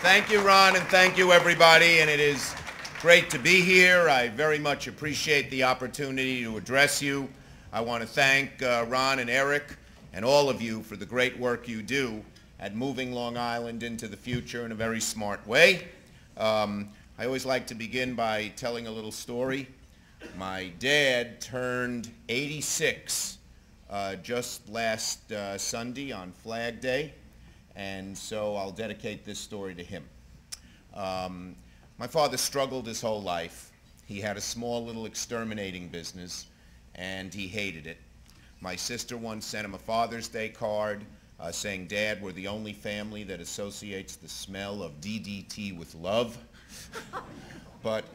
Thank you, Ron, and thank you, everybody. And it is great to be here. I very much appreciate the opportunity to address you. I want to thank Ron and Eric and all of you for the great work you do at moving Long Island into the future in a very smart way. I always like to begin by telling a little story. My dad turned 86 just last Sunday on Flag Day, and so I'll dedicate this story to him. My father struggled his whole life. He had a small little exterminating business, and he hated it. My sister once sent him a Father's Day card saying, "Dad, we're the only family that associates the smell of DDT with love." But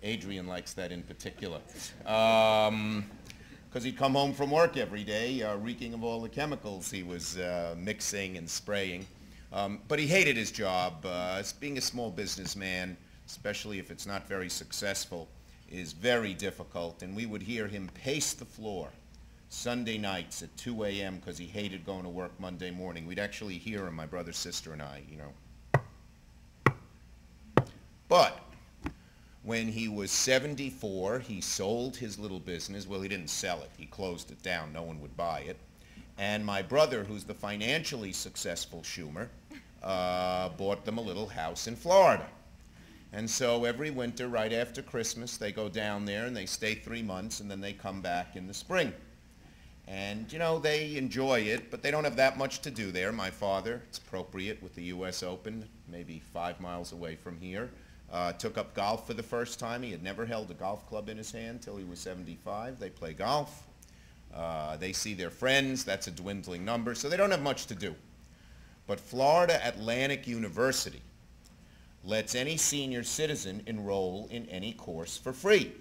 Adrian likes that in particular. Because he'd come home from work every day reeking of all the chemicals he was mixing and spraying. But he hated his job. Being a small businessman, especially if it's not very successful, is very difficult. And we would hear him pace the floor Sunday nights at 2 a.m. because he hated going to work Monday morning. We'd actually hear him, my brother, sister, and I, you know. But when he was 74, he sold his little business. Well, he didn't sell it. He closed it down. No one would buy it. And my brother, who's the financially successful Schumer, bought them a little house in Florida. And so every winter, right after Christmas, they go down there and they stay 3 months, and then they come back in the spring. And, you know, they enjoy it, but they don't have that much to do there. My father, it's appropriate with the U.S. Open, maybe 5 miles away from here, took up golf for the first time. He had never held a golf club in his hand till he was 75. They play golf. They see their friends. That's a dwindling number, so they don't have much to do. But Florida Atlantic University lets any senior citizen enroll in any course for free.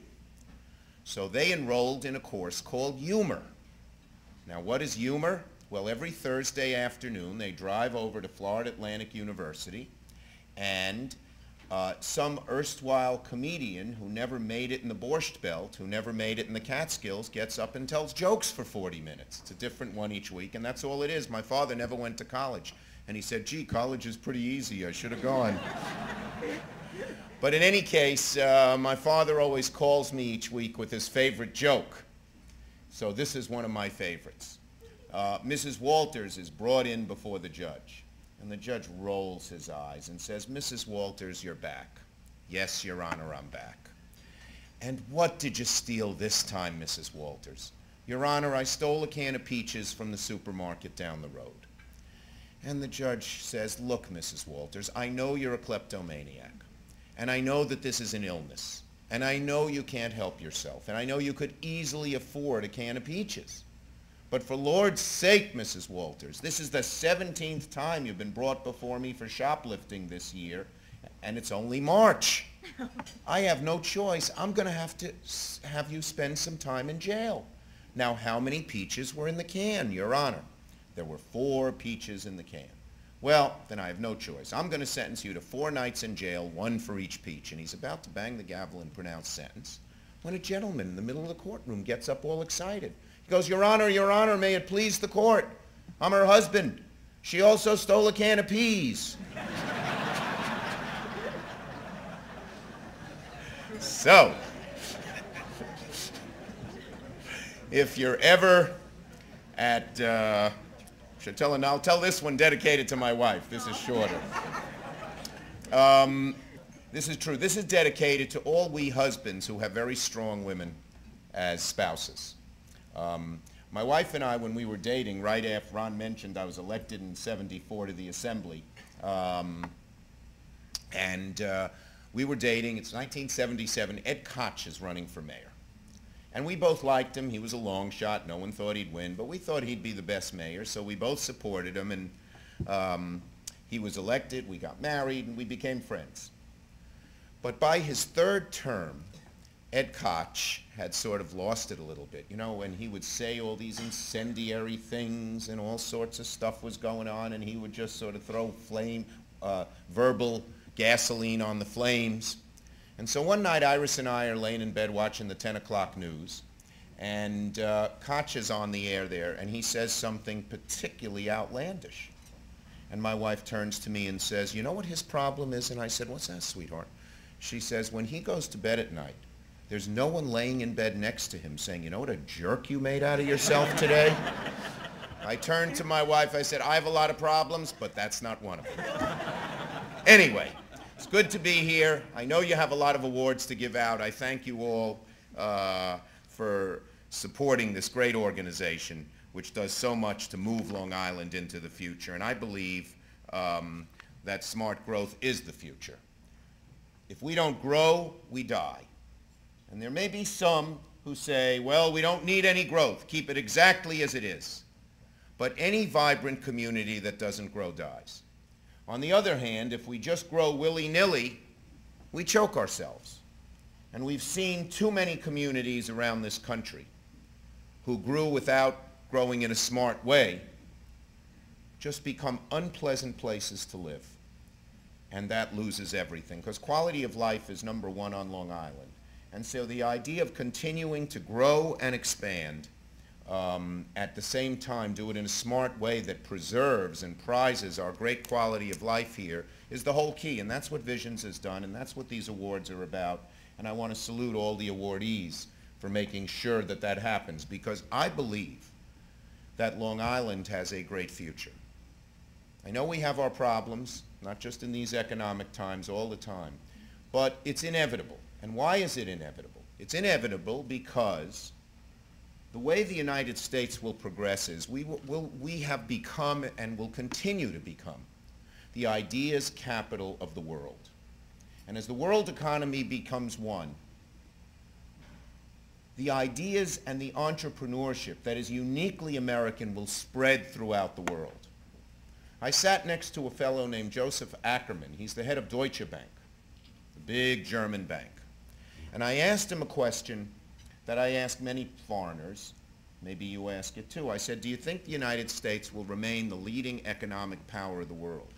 So they enrolled in a course called humor. Now, what is humor? Well, every Thursday afternoon, they drive over to Florida Atlantic University, and some erstwhile comedian who never made it in the Borscht Belt, who never made it in the Catskills, gets up and tells jokes for 40 minutes. It's a different one each week, and that's all it is. My father never went to college, and he said, "Gee, college is pretty easy. I should have gone." But in any case, my father always calls me each week with his favorite joke. So this is one of my favorites. Mrs. Walters is brought in before the judge, and the judge rolls his eyes and says, "Mrs. Walters, you're back." "Yes, Your Honor, I'm back." "And what did you steal this time, Mrs. Walters?" "Your Honor, I stole a can of peaches from the supermarket down the road." And the judge says, "Look, Mrs. Walters, I know you're a kleptomaniac, and I know that this is an illness. And I know you can't help yourself, and I know you could easily afford a can of peaches. But for Lord's sake, Mrs. Walters, this is the 17th time you've been brought before me for shoplifting this year, and it's only March. I have no choice. I'm going to have you spend some time in jail." Now, how many peaches were in the can, Your Honor? There were 4 peaches in the can. "Well, then I have no choice. I'm going to sentence you to 4 nights in jail, 1 for each peach." And he's about to bang the gavel and pronounce sentence when a gentleman in the middle of the courtroom gets up all excited. He goes, Your Honor, may it please the court. I'm her husband. She also stole a can of peas." So, if you're ever at... I'll tell this one dedicated to my wife. This is shorter. This is true. This is dedicated to all we husbands who have very strong women as spouses. My wife and I, when we were dating, right after Ron mentioned I was elected in '74 to the Assembly, and we were dating. It's 1977. Ed Koch is running for mayor. And we both liked him. He was a long shot. No one thought he'd win, but we thought he'd be the best mayor, so we both supported him, and he was elected, we got married, and we became friends. But by his 3rd term, Ed Koch had sort of lost it a little bit. You know, when he would say all these incendiary things and all sorts of stuff was going on, and he would just sort of throw verbal gasoline on the flames. And so one night, Iris and I are laying in bed watching the 10 o'clock news, and Koch is on the air there, and he says something particularly outlandish. And my wife turns to me and says, you know what his problem is? And I said, what's that, sweetheart? She says, when he goes to bed at night, there's no one laying in bed next to him saying, you know what a jerk you made out of yourself today? I turned to my wife, I said, I have a lot of problems, but that's not one of them. Anyway, it's good to be here. I know you have a lot of awards to give out. I thank you all for supporting this great organization, which does so much to move Long Island into the future. And I believe that smart growth is the future. If we don't grow, we die. And there may be some who say, well, we don't need any growth. Keep it exactly as it is. But any vibrant community that doesn't grow dies. On the other hand, if we just grow willy-nilly, we choke ourselves. And we've seen too many communities around this country who grew without growing in a smart way just become unpleasant places to live. And that loses everything, because quality of life is number one on Long Island. And so the idea of continuing to grow and expand, at the same time do it in a smart way that preserves and prizes our great quality of life here, is the whole key. And that's what Visions has done, and that's what these awards are about. And I want to salute all the awardees for making sure that that happens, because I believe that Long Island has a great future. I know we have our problems, not just in these economic times, all the time, but it's inevitable. And why is it inevitable? It's inevitable because the way the United States will progress is we have become and will continue to become the ideas capital of the world. And as the world economy becomes one, the ideas and the entrepreneurship that is uniquely American will spread throughout the world. I sat next to a fellow named Joseph Ackerman. He's the head of Deutsche Bank, the big German bank. And I asked him a question that I ask many foreigners. Maybe you ask it too. I said, do you think the United States will remain the leading economic power of the world?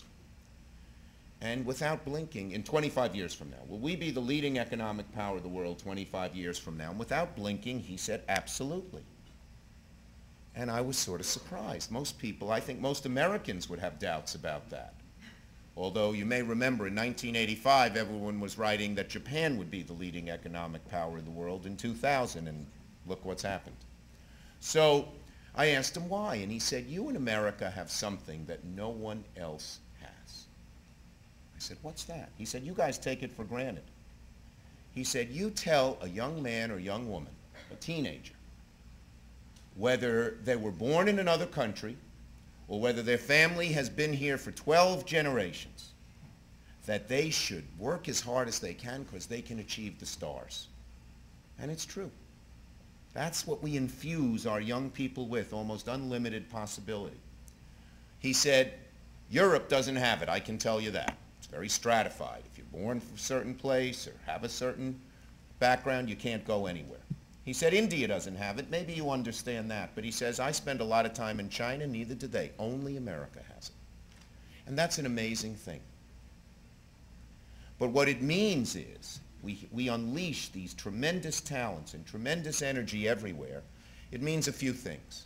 And without blinking, in 25 years from now, will we be the leading economic power of the world 25 years from now? And without blinking, he said, absolutely. And I was sort of surprised. Most people, I think most Americans would have doubts about that. Although you may remember in 1985, everyone was writing that Japan would be the leading economic power of the world in 2000, and look what's happened. So I asked him why, and he said, you in America have something that no one else has. I said, what's that? He said, you guys take it for granted. He said, you tell a young man or young woman, a teenager, whether they were born in another country or whether their family has been here for 12 generations, that they should work as hard as they can because they can achieve the stars. And it's true. That's what we infuse our young people with, almost unlimited possibility. He said, Europe doesn't have it, I can tell you that. It's very stratified. If you're born from a certain place or have a certain background, you can't go anywhere. He said, India doesn't have it. Maybe you understand that. But he says, I spend a lot of time in China. Neither do they. Only America has it. And that's an amazing thing. But what it means is we unleash these tremendous talents and tremendous energy everywhere. It means a few things.